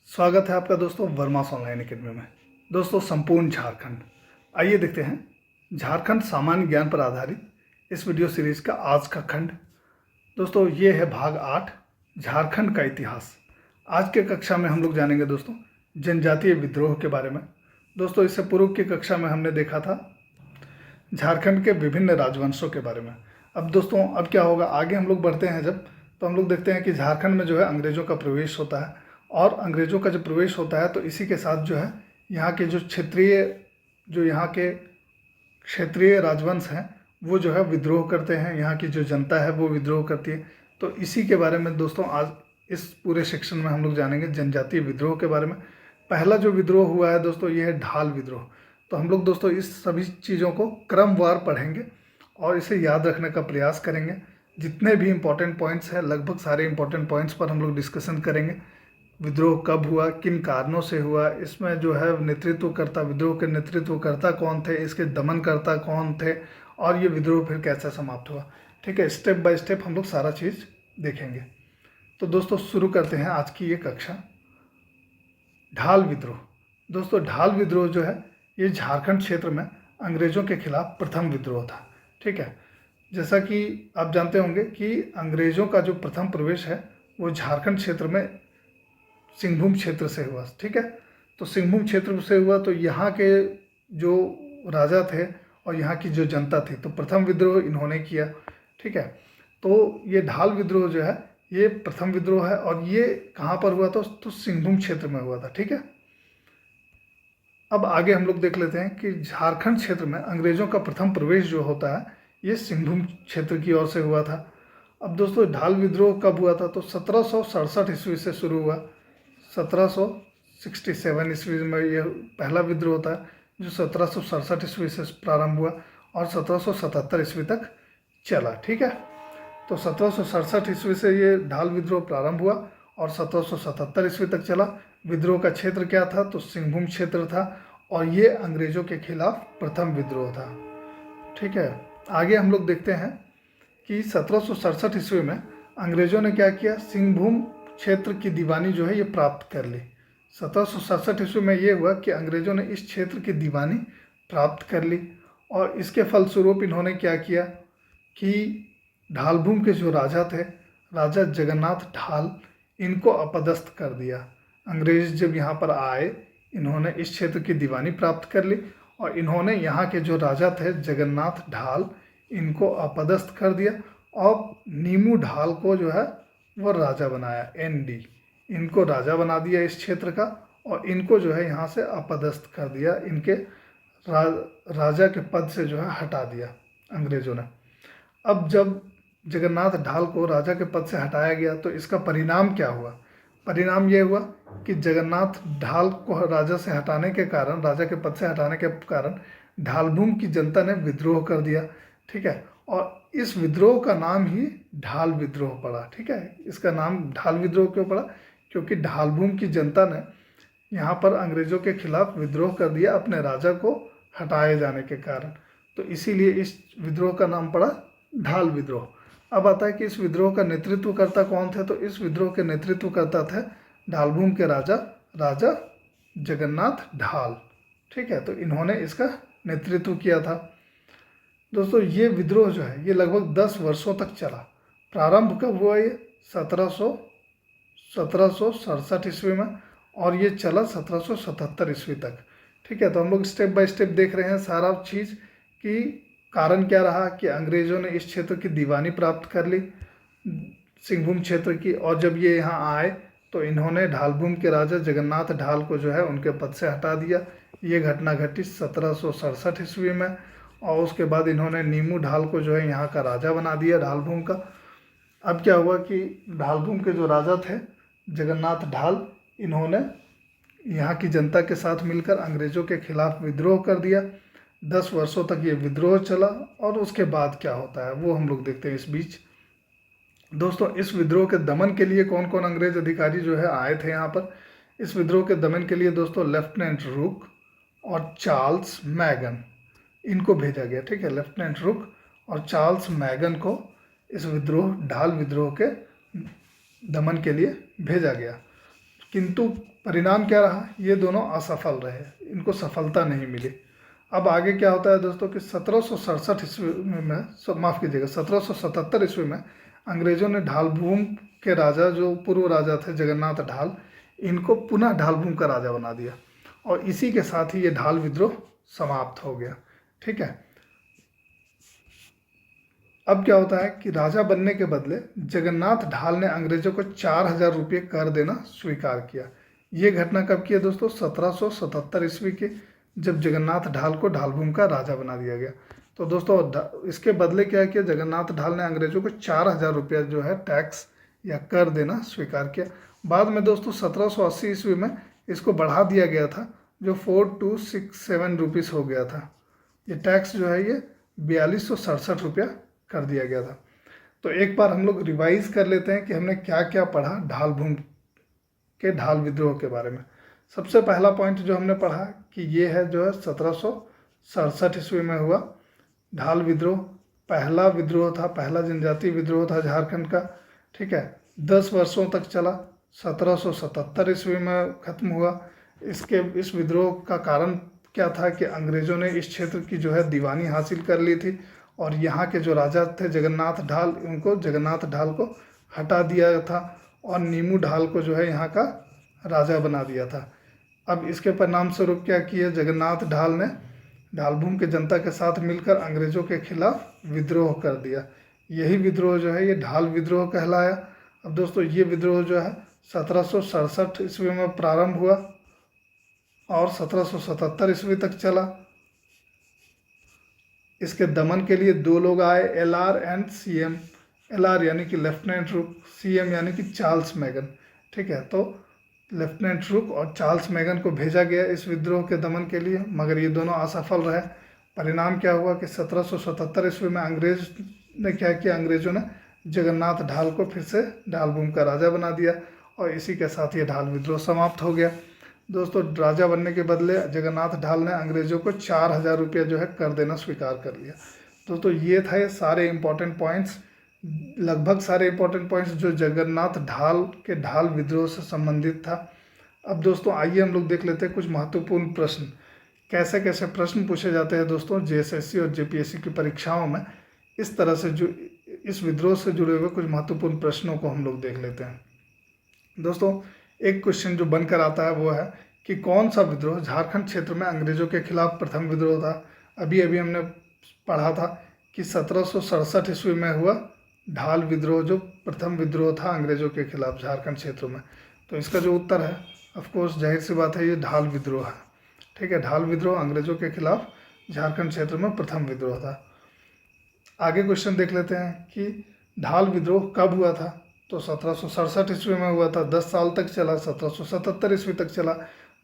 स्वागत है आपका दोस्तों वर्मास ऑनलाइन एकेडमी में। दोस्तों संपूर्ण झारखंड, आइए देखते हैं झारखंड सामान्य ज्ञान पर आधारित इस वीडियो सीरीज का आज का खंड। दोस्तों ये है भाग 8, झारखंड का इतिहास। आज के कक्षा में हम लोग जानेंगे दोस्तों जनजातीय विद्रोह के बारे में। दोस्तों इससे पूर्व की कक्षा में हमने देखा था झारखंड के विभिन्न राजवंशों के बारे में। अब दोस्तों अब क्या होगा, आगे हम लोग बढ़ते हैं जब, तो हम लोग देखते हैं कि झारखंड में जो है अंग्रेज़ों का प्रवेश होता है, और अंग्रेज़ों का जब प्रवेश होता है तो इसी के साथ जो है यहाँ के क्षेत्रीय राजवंश हैं वो जो है विद्रोह करते हैं, यहाँ की जो जनता है वो विद्रोह करती है। तो इसी के बारे में दोस्तों आज इस पूरे सेक्शन में हम लोग जानेंगे जनजातीय विद्रोह के बारे में। पहला जो विद्रोह हुआ है दोस्तों ये है ढाल विद्रोह। तो हम लोग दोस्तों इस सभी चीज़ों को क्रमवार पढ़ेंगे और इसे याद रखने का प्रयास करेंगे। जितने भी इम्पोर्टेंट पॉइंट्स हैं, लगभग सारे इम्पोर्टेंट पॉइंट्स पर हम लोग डिस्कशन करेंगे। विद्रोह कब हुआ, किन कारणों से हुआ, इसमें जो है नेतृत्वकर्ता, विद्रोह के नेतृत्वकर्ता कौन थे, इसके दमनकर्ता कौन थे, और ये विद्रोह फिर कैसे समाप्त हुआ। ठीक है, स्टेप बाय स्टेप हम लोग सारा चीज़ देखेंगे। तो दोस्तों शुरू करते हैं आज की ये कक्षा। ढाल विद्रोह। दोस्तों ढाल विद्रोह जो है ये झारखंड क्षेत्र में अंग्रेज़ों के खिलाफ प्रथम विद्रोह था। ठीक है, जैसा कि आप जानते होंगे कि अंग्रेज़ों का जो प्रथम प्रवेश है वो झारखंड क्षेत्र में सिंहभूम क्षेत्र से हुआ। ठीक है, तो सिंहभूम क्षेत्र से हुआ, तो यहाँ के जो राजा थे और यहाँ की जो जनता थी, तो प्रथम विद्रोह इन्होंने किया। ठीक है, तो ये ढाल विद्रोह जो है ये प्रथम विद्रोह है, और ये कहाँ पर हुआ था, तो सिंहभूम क्षेत्र में हुआ था। ठीक है, अब आगे हम लोग देख लेते हैं कि झारखंड क्षेत्र में अंग्रेज़ों का प्रथम प्रवेश जो होता है ये सिंहभूम क्षेत्र की ओर से हुआ था। अब दोस्तों ढाल विद्रोह कब हुआ था, तो 1767 ईस्वी से शुरू हुआ। 1767 ईस्वी में ये पहला विद्रोह था जो 1767 ईस्वी से प्रारंभ हुआ और 1777 ईस्वी तक चला। ठीक है, तो 1767 ईस्वी से ये ढाल विद्रोह प्रारंभ हुआ और 1777 ईस्वी तक चला। विद्रोह का क्षेत्र क्या था, तो सिंहभूम क्षेत्र था, और ये अंग्रेज़ों के खिलाफ प्रथम विद्रोह था। ठीक है, आगे हम लोग देखते हैं कि 1767 ईस्वी में अंग्रेज़ों ने क्या किया, सिंहभूम क्षेत्र की दीवानी जो है ये प्राप्त कर ली। 1767 ईस्वी में ये हुआ कि अंग्रेज़ों ने इस क्षेत्र की दीवानी प्राप्त कर ली, और इसके फलस्वरूप इन्होंने क्या किया कि ढालभूम के जो राजा थे, राजा जगन्नाथ ढाल, इनको अपदस्थ कर दिया। अंग्रेज़ जब यहाँ पर आए, इन्होंने इस क्षेत्र की दीवानी प्राप्त कर ली, और इन्होंने यहाँ के जो राजा थे जगन्नाथ ढाल, इनको अपदस्थ कर दिया, और नीमू ढाल को जो है वो राजा बनाया। ND इनको राजा बना दिया इस क्षेत्र का, और इनको जो है यहाँ से अपदस्थ कर दिया, इनके राजा के पद से जो है हटा दिया अंग्रेज़ों ने। अब जब जगन्नाथ ढाल को राजा के पद से हटाया गया तो इसका परिणाम क्या हुआ, परिणाम ये हुआ कि जगन्नाथ ढाल को राजा से हटाने के कारण, राजा के पद से हटाने के कारण ढालभूम की जनता ने विद्रोह कर दिया। ठीक है, और इस विद्रोह का नाम ही ढाल विद्रोह पड़ा। ठीक है, इसका नाम ढाल विद्रोह क्यों पड़ा, क्योंकि ढालभूम की जनता ने यहाँ पर अंग्रेज़ों के खिलाफ विद्रोह कर दिया अपने राजा को हटाए जाने के कारण, तो इसीलिए इस विद्रोह का नाम पड़ा ढाल विद्रोह। अब आता है कि इस विद्रोह का नेतृत्वकर्ता कौन थे, तो इस विद्रोह के नेतृत्वकर्ता थे ढालभूम के राजा जगन्नाथ ढाल। ठीक है, तो इन्होंने इसका नेतृत्व किया था। दोस्तों ये विद्रोह जो है ये लगभग 10 वर्षों तक चला। प्रारंभ कब हुआ, ये 1767 ईस्वी में, और ये चला 1777 ईस्वी तक। ठीक है, तो हम लोग स्टेप बाय स्टेप देख रहे हैं सारा चीज़ कि कारण क्या रहा कि अंग्रेज़ों ने इस क्षेत्र की दीवानी प्राप्त कर ली सिंहभूम क्षेत्र की, और जब ये यहाँ आए तो इन्होंने ढालभूम के राजा जगन्नाथ ढाल को जो है उनके पद से हटा दिया। ये घटना घटी 1767 ईस्वी में, और उसके बाद इन्होंने नीमू ढाल को जो है यहाँ का राजा बना दिया ढालभूम का। अब क्या हुआ कि ढालभूम के जो राजा थे जगन्नाथ ढाल, इन्होंने यहाँ की जनता के साथ मिलकर अंग्रेज़ों के खिलाफ विद्रोह कर दिया। 10 वर्षों तक ये विद्रोह चला, और उसके बाद क्या होता है वो हम लोग देखते हैं इस बीच। दोस्तों इस विद्रोह के दमन के लिए कौन कौन अंग्रेज अधिकारी जो है आए थे यहाँ पर। इस विद्रोह के दमन के लिए दोस्तों लेफ्टिनेंट रुक और चार्ल्स मैगन, इनको भेजा गया। ठीक है, लेफ्टिनेंट रुक और चार्ल्स मैगन को इस विद्रोह ढाल विद्रोह के दमन के लिए भेजा गया। किंतु परिणाम क्या रहा, ये दोनों असफल रहे, इनको सफलता नहीं मिली। अब आगे क्या होता है दोस्तों कि 1767 ईस्वी में, माफ़ कीजिएगा 1777 ईस्वी में अंग्रेजों ने ढालभूम के राजा, जो पूर्व राजा थे जगन्नाथ ढाल, इनको पुनः ढालभूम का राजा बना दिया और इसी के साथ ही ये ढाल विद्रोह समाप्त हो गया। ठीक है। अब क्या होता है कि राजा बनने के बदले जगन्नाथ ढाल ने अंग्रेजों को 4000 रुपये कर देना स्वीकार किया। ये घटना कब की है दोस्तों? 1777 ईस्वी की, जब जगन्नाथ ढाल को ढालभूम का राजा बना दिया गया। तो दोस्तों इसके बदले क्या किया, जगन्नाथ ढाल ने अंग्रेजों को 4000 रुपया जो है टैक्स या कर देना स्वीकार किया। बाद में दोस्तों 1780 ईस्वी में इसको बढ़ा दिया गया था, जो 4267 रुपीज़ हो गया था। ये टैक्स जो है ये 4267 रुपया कर दिया गया था। तो एक बार हम लोग रिवाइज कर लेते हैं कि हमने क्या क्या पढ़ा ढालभूम के ढाल विद्रोह के बारे में। सबसे पहला पॉइंट जो हमने पढ़ा कि ये है जो है 1767 ईस्वी में हुआ ढाल विद्रोह। पहला विद्रोह था, पहला जनजातीय विद्रोह था झारखंड का। ठीक है। 10 वर्षों तक चला, 1777 ईस्वी में ख़त्म हुआ। इस विद्रोह का कारण क्या था कि अंग्रेज़ों ने इस क्षेत्र की जो है दीवानी हासिल कर ली थी और यहाँ के जो राजा थे जगन्नाथ ढाल, उनको जगन्नाथ ढाल को हटा दिया था और नीमू ढाल को जो है यहाँ का राजा बना दिया था। अब इसके परिणाम स्वरूप क्या किया, जगन्नाथ ढाल ने ढालभूम के जनता के साथ मिलकर अंग्रेज़ों के खिलाफ विद्रोह कर दिया। यही विद्रोह जो है ये ढाल विद्रोह कहलाया। अब दोस्तों ये विद्रोह जो है 1767 ईस्वी में प्रारंभ हुआ और 1777 ईस्वी तक चला। इसके दमन के लिए 2 लोग आए, LR एंड CM। LR यानी कि लेफ्टिनेंट रुक, CM यानी कि चार्ल्स मैगन। ठीक है। तो लेफ्टिनेंट रुक और चार्ल्स मैगन को भेजा गया इस विद्रोह के दमन के लिए, मगर ये दोनों असफल रहे। परिणाम क्या हुआ कि 1777 ईस्वी में अंग्रेज ने क्या किया, अंग्रेजों ने जगन्नाथ ढाल को फिर से ढालभूम का राजा बना दिया और इसी के साथ ये ढाल विद्रोह समाप्त हो गया। दोस्तों राजा बनने के बदले जगन्नाथ ढाल ने अंग्रेजों को 4000 रुपया जो है कर देना स्वीकार कर लिया। दोस्तों ये थे सारे इम्पोर्टेंट पॉइंट्स, लगभग सारे इम्पोर्टेंट पॉइंट्स जो जगन्नाथ ढाल के ढाल विद्रोह से संबंधित था। अब दोस्तों आइए हम लोग देख लेते हैं कुछ महत्वपूर्ण प्रश्न, कैसे कैसे प्रश्न पूछे जाते हैं दोस्तों JSSC और JPSC की परीक्षाओं में। इस तरह से जो इस विद्रोह से जुड़े हुए कुछ महत्वपूर्ण प्रश्नों को हम लोग देख लेते हैं। दोस्तों एक क्वेश्चन जो बनकर आता है वो है कि कौन सा विद्रोह झारखंड क्षेत्र में अंग्रेजों के खिलाफ प्रथम विद्रोह था। अभी हमने पढ़ा था कि 1767 ईस्वी में हुआ ढाल विद्रोह जो प्रथम विद्रोह था अंग्रेजों के खिलाफ झारखंड क्षेत्र में। तो इसका जो उत्तर है ऑफकोर्स जाहिर सी बात है ये ढाल विद्रोह है। ठीक है। ढाल विद्रोह अंग्रेजों के खिलाफ झारखंड क्षेत्र में प्रथम विद्रोह था। आगे क्वेश्चन देख लेते हैं कि ढाल विद्रोह कब हुआ था। तो 1767 ईस्वी में हुआ था, 10 साल तक चला, 1777 ईस्वी तक चला।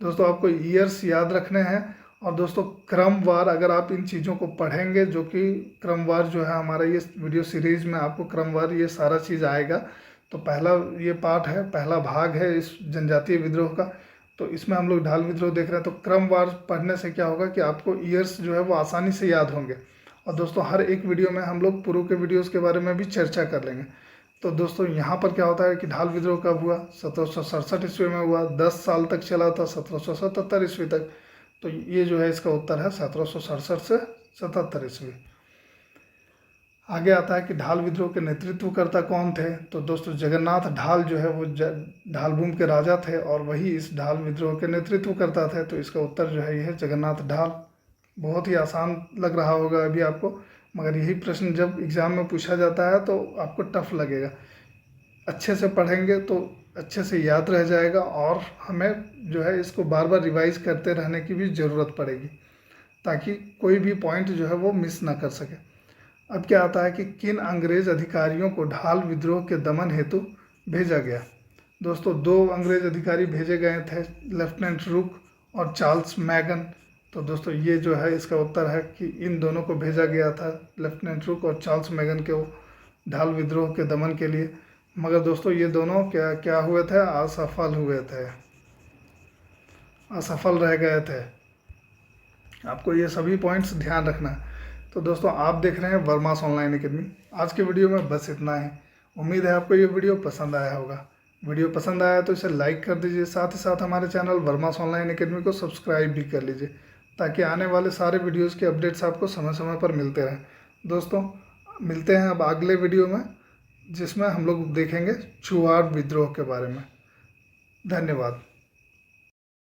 दोस्तों आपको ईयर्स याद रखने हैं और दोस्तों क्रमवार अगर आप इन चीज़ों को पढ़ेंगे, जो कि क्रमवार जो है हमारा ये वीडियो सीरीज़ में आपको क्रमवार ये सारा चीज़ आएगा। तो पहला ये पार्ट है, पहला भाग है इस जनजातीय विद्रोह का। तो इसमें हम लोग ढाल विद्रोह देख रहे हैं। तो क्रमवार पढ़ने से क्या होगा कि आपको ईयर्स जो है वो आसानी से याद होंगे। और दोस्तों हर एक वीडियो में हम लोग पूर्व के वीडियोस के बारे में भी चर्चा कर लेंगे। तो दोस्तों यहाँ पर क्या होता है कि ढाल विद्रोह कब हुआ, 1767 ईस्वी में हुआ, 10 साल तक चला था, 1777 ईस्वी तक। तो ये जो है इसका उत्तर है 1767 से 77 ईस्वी। आगे आता है कि ढाल विद्रोह के नेतृत्वकर्ता कौन थे। तो दोस्तों जगन्नाथ ढाल जो है वो ढालभूम के राजा थे और वही इस ढाल विद्रोह के नेतृत्वकर्ता थे। तो इसका उत्तर जो है ये है जगन्नाथ ढाल। बहुत ही आसान लग रहा होगा अभी आपको, मगर यही प्रश्न जब एग्ज़ाम में पूछा जाता है तो आपको टफ लगेगा। अच्छे से पढ़ेंगे तो अच्छे से याद रह जाएगा और हमें जो है इसको बार बार रिवाइज करते रहने की भी ज़रूरत पड़ेगी ताकि कोई भी पॉइंट जो है वो मिस ना कर सके। अब क्या आता है कि किन अंग्रेज अधिकारियों को ढाल विद्रोह के दमन हेतु भेजा गया। दोस्तों 2 अंग्रेज अधिकारी भेजे गए थे, लेफ्टिनेंट रुक और चार्ल्स मैगन। तो दोस्तों ये जो है इसका उत्तर है कि इन दोनों को भेजा गया था, लेफ्टिनेंट रुक और चार्ल्स मैगन को ढाल विद्रोह के दमन के लिए। मगर दोस्तों ये दोनों क्या हुए थे, असफल हुए थे, असफल रह गए थे। आपको ये सभी पॉइंट्स ध्यान रखना है। तो दोस्तों आप देख रहे हैं वर्मास ऑनलाइन एकेडमी। आज के वीडियो में बस इतना ही। उम्मीद है आपको ये वीडियो पसंद आया होगा। वीडियो पसंद आया तो इसे लाइक कर दीजिए, साथ ही साथ हमारे चैनल वर्मास ऑनलाइन एकेडमी को सब्सक्राइब भी कर लीजिए ताकि आने वाले सारे वीडियोस के अपडेट्स आपको समय समय पर मिलते रहें। दोस्तों, मिलते हैं अब अगले वीडियो में, जिसमें हम लोग देखेंगे चुआड़ विद्रोह के बारे में। धन्यवाद।